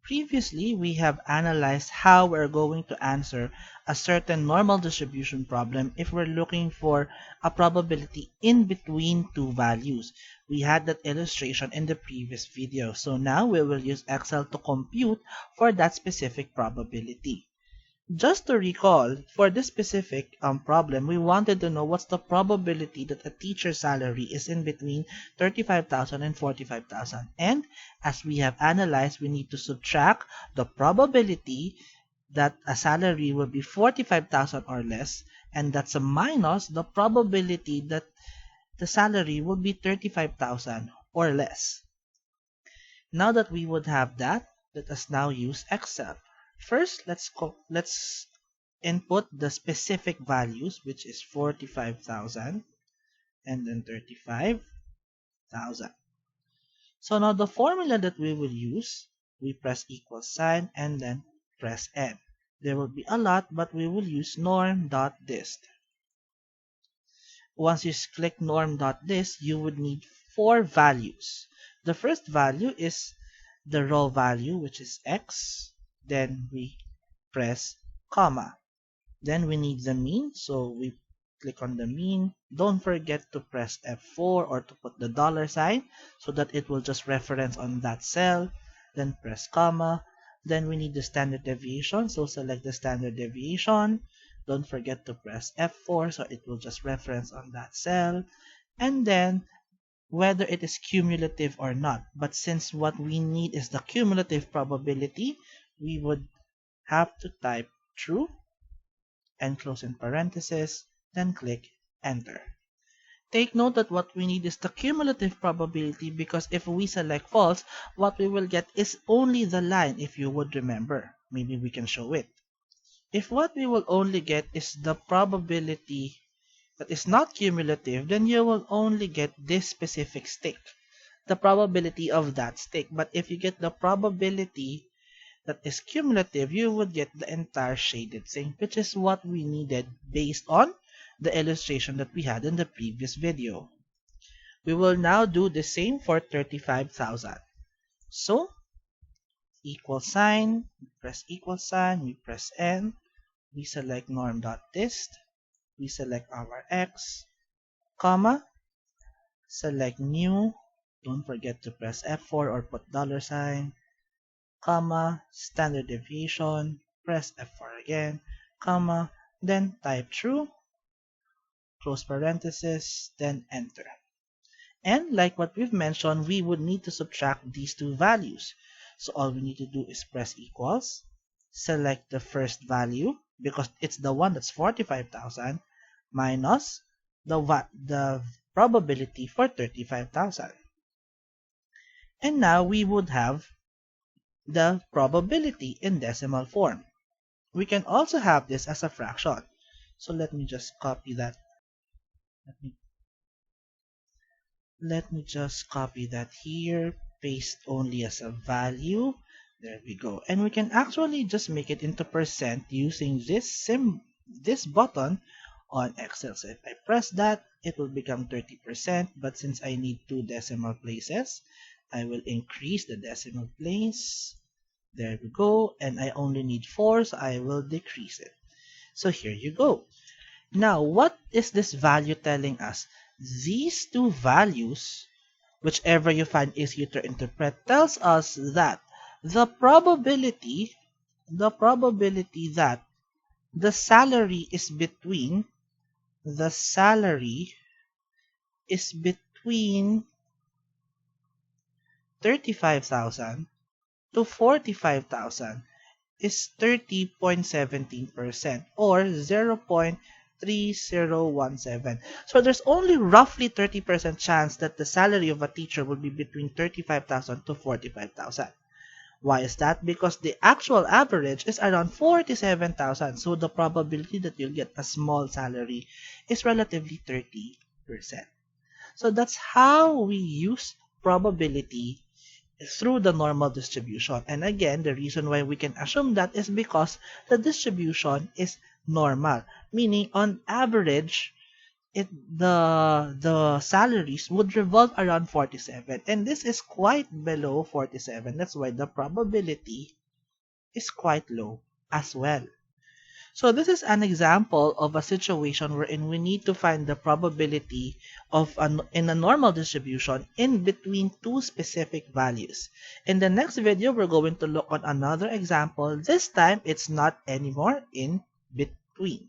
Previously, we have analyzed how we're going to answer a certain normal distribution problem if we're looking for a probability in between two values. We had that illustration in the previous video, so now we will use Excel to compute for that specific probability. Just to recall, for this specific problem, we wanted to know what's the probability that a teacher's salary is in between 35,000 and 45,000. And as we have analyzed, we need to subtract the probability that a salary will be 45,000 or less, and that's a minus the probability that the salary will be 35,000 or less. Now that we would have that, let us now use Excel. First, let's input the specific values, which is 45,000 and then 35,000. So now the formula that we will use, we press equal sign and then press N. There will be a lot, but we will use norm.dist. Once you click norm.dist, you would need 4 values. The first value is the raw value, which is X. Then we press comma. Then we need the mean, so we click on the mean. Don't forget to press F4 or to put the dollar sign so that it will just reference on that cell. Then press comma. Then we need the standard deviation, so select the standard deviation. Don't forget to press F4 so it will just reference on that cell. And then whether it is cumulative or not. But since what we need is the cumulative probability, we would have to type true and close in parentheses, then click enter. Take note that what we need is the cumulative probability because if we select false, what we will get is only the line, if you would remember. Maybe we can show it. If what we will only get is the probability that is not cumulative, then you will only get this specific stick, the probability of that stick. But if you get the probability that is cumulative, you would get the entire shaded thing, which is what we needed based on the illustration that we had in the previous video. We will now do the same for 35,000. So, equal sign, we press equal sign, we press N, we select norm.dist, we select our X, comma, select new, don't forget to press F4 or put dollar sign, comma, standard deviation, press F4 again, comma, then type true, close parenthesis, then enter. And like what we've mentioned, we would need to subtract these two values. So all we need to do is press equals, select the first value, because it's the one that's 45,000, minus the probability for 35,000. And now we would have the probability in decimal form. We can also have this as a fraction. So let me just copy that. Let me just copy that here, paste only as a value. There we go. And we can actually just make it into percent using this button on Excel. So if I press that, it will become 30%. But since I need 2 decimal places, I will increase the decimal place. There we go. And I only need 4, so I will decrease it. So here you go. Now, what is this value telling us? These two values, whichever you find easier to interpret, tells us that the probability that the salary is between 35,000 to 45,000 is 30.17% or 0.3017. So there's only roughly 30% chance that the salary of a teacher will be between 35,000 to 45,000. Why is that? Because the actual average is around 47,000. So the probability that you'll get a small salary is relatively 30%. So that's how we use probability through the normal distribution. And again, the reason why we can assume that is because the distribution is normal, meaning on average, the salaries would revolve around 47, and this is quite below 47. That's why the probability is quite low as well. So this is an example of a situation wherein we need to find the probability in a normal distribution in between two specific values. In the next video, we're going to look on another example. This time, it's not anymore in between.